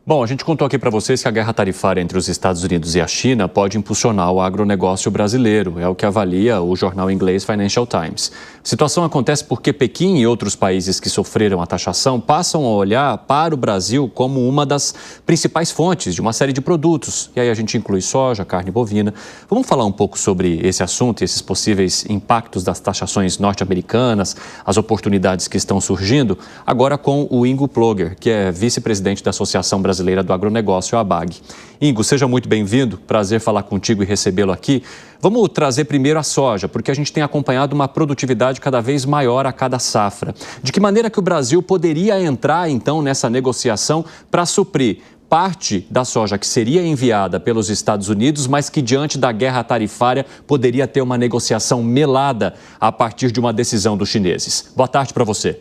Bom, a gente contou aqui para vocês que a guerra tarifária entre os Estados Unidos e a China pode impulsionar o agronegócio brasileiro, é o que avalia o jornal inglês Financial Times. A situação acontece porque Pequim e outros países que sofreram a taxação passam a olhar para o Brasil como uma das principais fontes de uma série de produtos. E aí a gente inclui soja, carne bovina. Vamos falar um pouco sobre esse assunto e esses possíveis impactos das taxações norte-americanas, as oportunidades que estão surgindo, agora com o Ingo Ploger, que é vice-presidente da Associação Brasileira do Agronegócio, a ABAG. Ingo, seja muito bem-vindo, prazer falar contigo e recebê-lo aqui. Vamos trazer primeiro a soja, porque a gente tem acompanhado uma produtividade cada vez maior a cada safra. De que maneira que o Brasil poderia entrar, então, nessa negociação para suprir parte da soja que seria enviada pelos Estados Unidos, mas que diante da guerra tarifária poderia ter uma negociação melada a partir de uma decisão dos chineses? Boa tarde para você.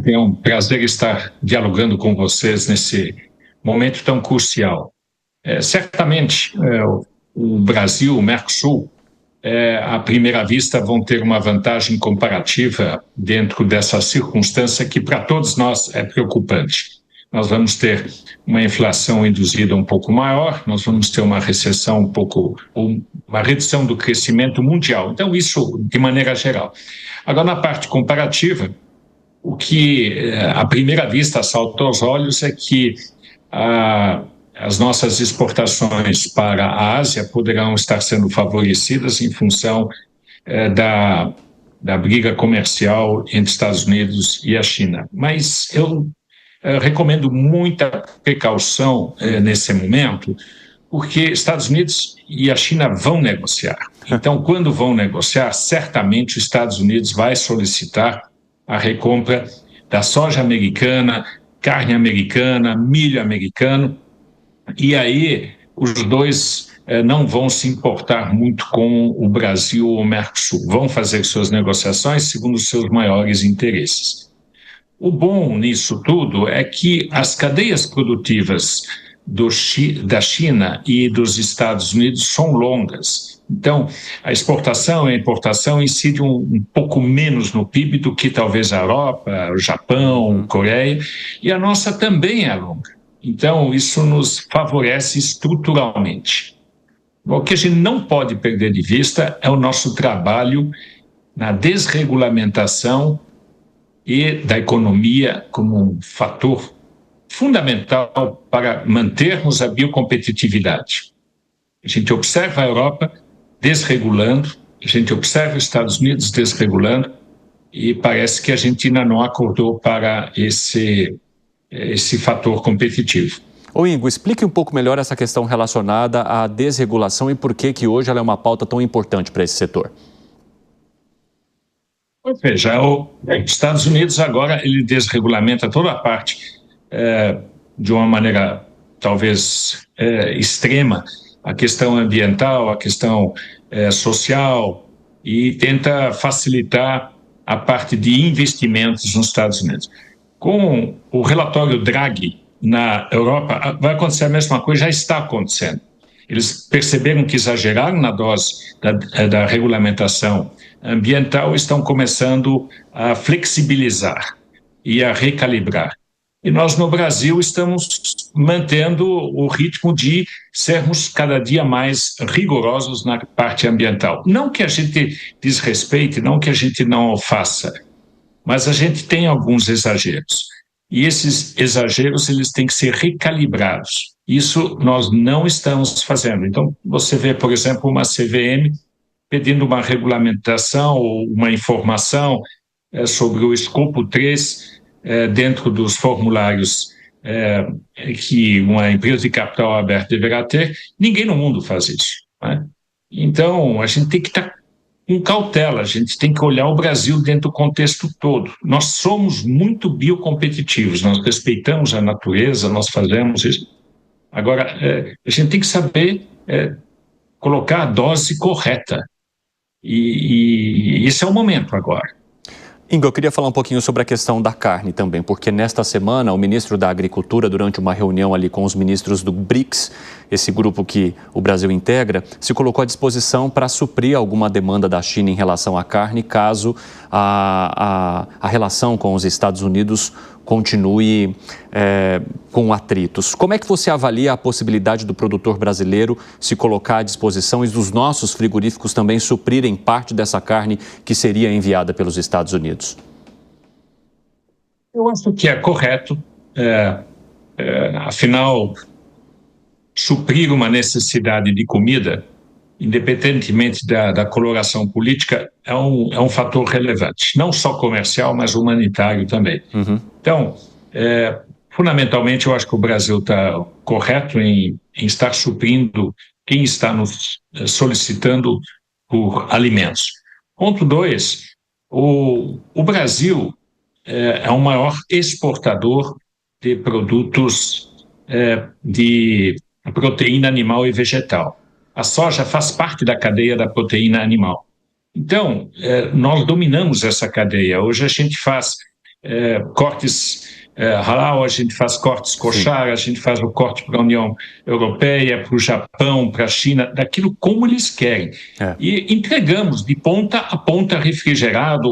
É um prazer estar dialogando com vocês nesse momento tão crucial. Certamente, o Brasil, o Mercosul, à primeira vista, vão ter uma vantagem comparativa dentro dessa circunstância que, para todos nós, é preocupante. Nós vamos ter uma inflação induzida um pouco maior, nós vamos ter uma recessão uma redução do crescimento mundial. Então, isso de maneira geral. Agora, na parte comparativa, o que, à primeira vista, salta aos olhos é que as nossas exportações para a Ásia poderão estar sendo favorecidas em função da briga comercial entre Estados Unidos e a China. Mas eu recomendo muita precaução nesse momento, porque Estados Unidos e a China vão negociar. Então, quando vão negociar, certamente os Estados Unidos vai solicitar a recompra da soja americana, carne americana, milho americano, e aí os dois não vão se importar muito com o Brasil ou o Mercosul, vão fazer suas negociações segundo os seus maiores interesses. O bom nisso tudo é que as cadeias produtivas da China e dos Estados Unidos são longas. Então, a exportação e a importação incidem um pouco menos no PIB do que talvez a Europa, o Japão, a Coreia, e a nossa também é longa. Então, isso nos favorece estruturalmente. O que a gente não pode perder de vista é o nosso trabalho na desregulamentação e da economia como um fator fundamental para mantermos a biocompetitividade. A gente observa a Europa desregulando, a gente observa os Estados Unidos desregulando e parece que a Argentina não acordou para esse fator competitivo. Ô Ingo, explique um pouco melhor essa questão relacionada à desregulação e por que hoje ela é uma pauta tão importante para esse setor. Veja, os Estados Unidos agora ele desregulamenta toda a parte de uma maneira talvez extrema, a questão ambiental, a questão social e tenta facilitar a parte de investimentos nos Estados Unidos. Com o relatório Draghi na Europa, vai acontecer a mesma coisa, já está acontecendo. Eles perceberam que exageraram na dose da regulamentação ambiental, estão começando a flexibilizar e a recalibrar. E nós, no Brasil, estamos mantendo o ritmo de sermos cada dia mais rigorosos na parte ambiental. Não que a gente desrespeite, não que a gente não o faça, mas a gente tem alguns exageros. E esses exageros, eles têm que ser recalibrados. Isso nós não estamos fazendo. Então, você vê, por exemplo, uma CVM pedindo uma regulamentação ou uma informação sobre o escopo 3 dentro dos formulários que uma empresa de capital aberto deverá ter. Ninguém no mundo faz isso, né? Então, a gente tem que estar com cautela, a gente tem que olhar o Brasil dentro do contexto todo. Nós somos muito biocompetitivos, nós respeitamos a natureza, nós fazemos isso. Agora, a gente tem que saber colocar a dose correta. E esse é o momento agora. Ingo, eu queria falar um pouquinho sobre a questão da carne também, porque nesta semana o ministro da Agricultura, durante uma reunião ali com os ministros do BRICS, esse grupo que o Brasil integra, se colocou à disposição para suprir alguma demanda da China em relação à carne, caso a relação com os Estados Unidos continue com atritos. Como é que você avalia a possibilidade do produtor brasileiro se colocar à disposição e dos nossos frigoríficos também suprirem parte dessa carne que seria enviada pelos Estados Unidos? Eu acho que é correto, afinal, suprir uma necessidade de comida, independentemente da coloração política, é um fator relevante, não só comercial, mas humanitário também. Uhum. Então, fundamentalmente, eu acho que o Brasil está correto em estar suprindo quem está nos solicitando por alimentos. Ponto 2, o Brasil é o maior exportador de produtos de proteína animal e vegetal. A soja faz parte da cadeia da proteína animal. Então, nós dominamos essa cadeia. Hoje a gente faz cortes halal, a gente faz cortes kosher, a gente faz o corte para a União Europeia, para o Japão, para a China, daquilo como eles querem. E entregamos de ponta a ponta refrigerado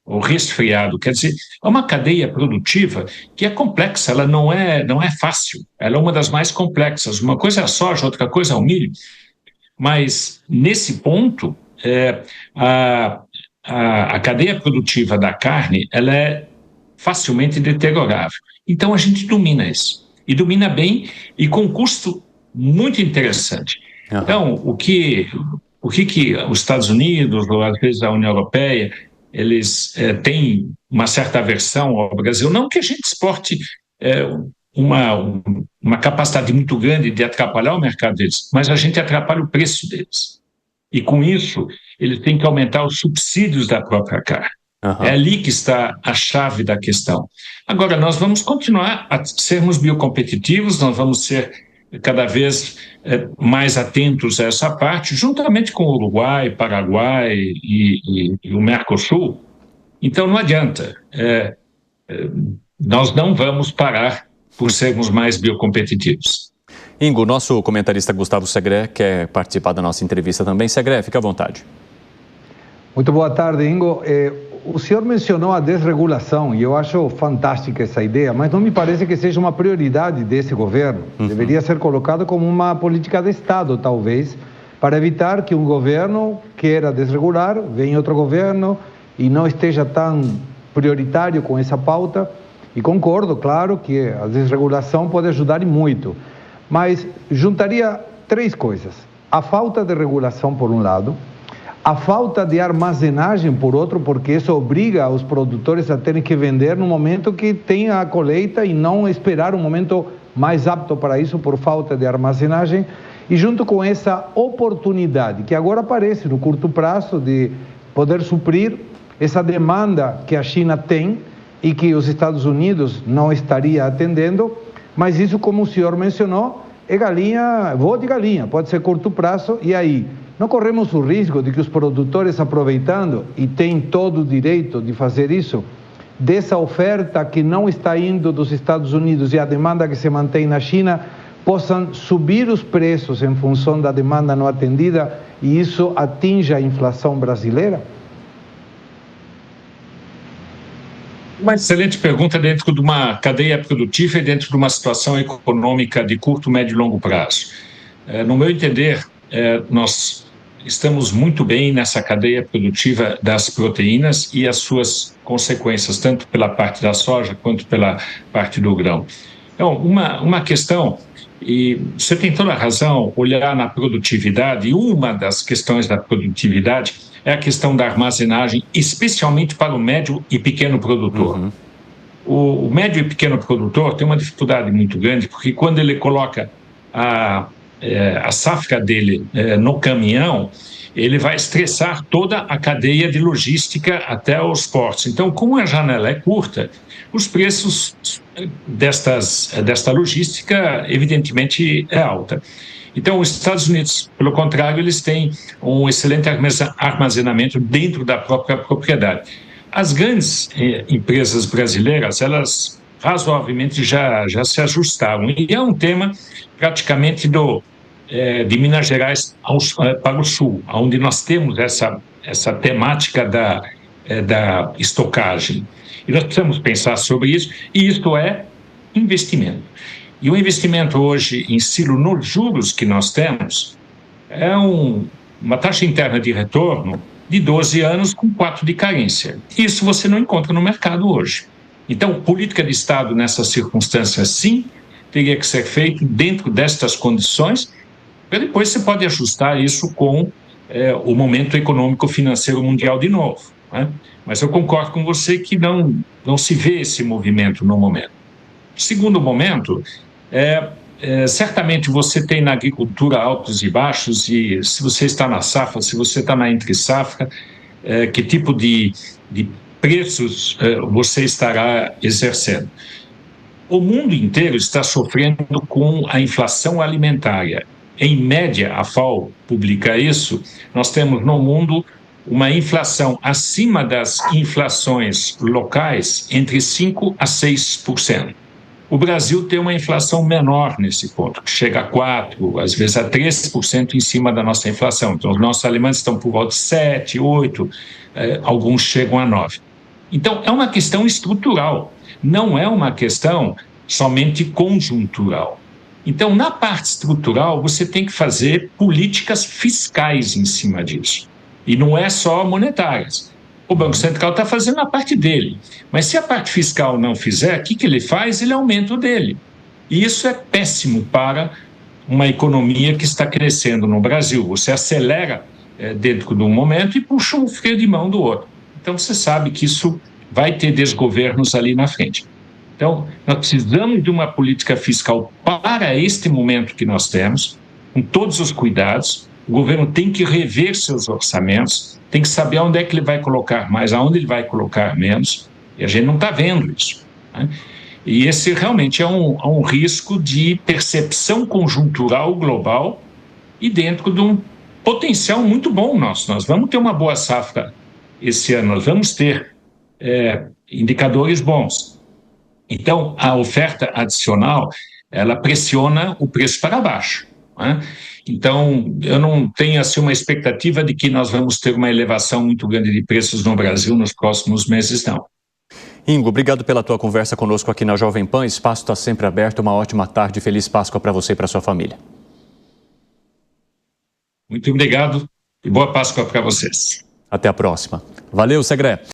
ou resfriado. Quer dizer, é uma cadeia produtiva que é complexa, ela não é fácil, ela é uma das mais complexas. Uma coisa é a soja, outra coisa é o milho. Mas, nesse ponto, a cadeia produtiva da carne ela é facilmente deteriorável. Então, a gente domina isso. E domina bem e com um custo muito interessante. Uhum. Então, o que os Estados Unidos, ou às vezes a União Europeia, eles têm uma certa aversão ao Brasil, não que a gente exporte uma capacidade muito grande de atrapalhar o mercado deles, mas a gente atrapalha o preço deles. E com isso, eles têm que aumentar os subsídios da própria carne. Uhum. É ali que está a chave da questão. Agora, nós vamos continuar a sermos biocompetitivos, nós vamos ser cada vez mais atentos a essa parte, juntamente com o Uruguai, Paraguai e o Mercosul. Então, não adianta. Nós não vamos parar por sermos mais biocompetitivos. Ingo, nosso comentarista Gustavo Segré quer participar da nossa entrevista também. Segré, fica à vontade. Muito boa tarde, Ingo. O senhor mencionou a desregulação e eu acho fantástica essa ideia, mas não me parece que seja uma prioridade desse governo. Uhum. Deveria ser colocado como uma política de Estado, talvez, para evitar que um governo queira desregular, venha outro governo e não esteja tão prioritário com essa pauta. E concordo, claro, que a desregulação pode ajudar e muito, mas juntaria três coisas. A falta de regulação, por um lado, a falta de armazenagem, por outro, porque isso obriga os produtores a terem que vender no momento que tem a colheita e não esperar um momento mais apto para isso por falta de armazenagem. E junto com essa oportunidade que agora aparece no curto prazo de poder suprir essa demanda que a China tem e que os Estados Unidos não estaria atendendo, mas isso, como o senhor mencionou, é galinha, voo de galinha, pode ser curto prazo, e aí não corremos o risco de que os produtores, aproveitando, e têm todo o direito de fazer isso, dessa oferta que não está indo dos Estados Unidos e a demanda que se mantém na China, possam subir os preços em função da demanda não atendida e isso atinja a inflação brasileira? Uma excelente pergunta dentro de uma cadeia produtiva e dentro de uma situação econômica de curto, médio e longo prazo. No meu entender, nós estamos muito bem nessa cadeia produtiva das proteínas e as suas consequências, tanto pela parte da soja quanto pela parte do grão. Então, uma questão, e você tem toda a razão, olhar na produtividade, e uma das questões da produtividade é a questão da armazenagem, especialmente para o médio e pequeno produtor. Uhum. O médio e pequeno produtor tem uma dificuldade muito grande, porque quando ele coloca a safra dele no caminhão, ele vai estressar toda a cadeia de logística até os portos. Então, como a janela é curta, os preços desta logística, evidentemente, é alta. Então, os Estados Unidos, pelo contrário, eles têm um excelente armazenamento dentro da própria propriedade. As grandes empresas brasileiras, elas razoavelmente já se ajustaram. E é um tema praticamente de Minas Gerais para o sul, onde nós temos essa temática da estocagem. E nós precisamos pensar sobre isso, e isto é investimento. E o investimento hoje em silo nos juros que nós temos é uma taxa interna de retorno de 12 anos com 4 de carência. Isso você não encontra no mercado hoje. Então, política de Estado nessas circunstâncias, sim, teria que ser feito dentro destas condições, e depois você pode ajustar isso com o momento econômico-financeiro mundial de novo, né? Mas eu concordo com você que não se vê esse movimento no momento. Segundo momento, certamente você tem na agricultura altos e baixos, e se você está na safra, se você está na entre-safra, que tipo de preços você estará exercendo. O mundo inteiro está sofrendo com a inflação alimentar. Em média, a FAO publica isso, nós temos no mundo uma inflação acima das inflações locais entre 5% a 6%. O Brasil tem uma inflação menor nesse ponto, que chega a 4%, às vezes a 3% em cima da nossa inflação. Então, os nossos alimentos estão por volta de 7%, 8%, alguns chegam a 9%. Então, é uma questão estrutural, não é uma questão somente conjuntural. Então, na parte estrutural, você tem que fazer políticas fiscais em cima disso. E não é só monetárias. O Banco Central está fazendo a parte dele. Mas se a parte fiscal não fizer, o que ele faz? Ele aumenta o dele. E isso é péssimo para uma economia que está crescendo no Brasil. Você acelera dentro de um momento e puxa um freio de mão do outro. Então, você sabe que isso vai ter desgovernos ali na frente. Então, nós precisamos de uma política fiscal para este momento que nós temos, com todos os cuidados. O governo tem que rever seus orçamentos, tem que saber onde é que ele vai colocar mais, aonde ele vai colocar menos, e a gente não está vendo isso, né? E esse realmente é um risco de percepção conjuntural global e dentro de um potencial muito bom nosso. Nós vamos ter uma boa safra esse ano, nós vamos ter indicadores bons. Então, a oferta adicional, ela pressiona o preço para baixo, né? Então, eu não tenho assim uma expectativa de que nós vamos ter uma elevação muito grande de preços no Brasil nos próximos meses, não. Ingo, obrigado pela tua conversa conosco aqui na Jovem Pan. O espaço está sempre aberto. Uma ótima tarde. Feliz Páscoa para você e para sua família. Muito obrigado e boa Páscoa para vocês. Até a próxima. Valeu, Segré.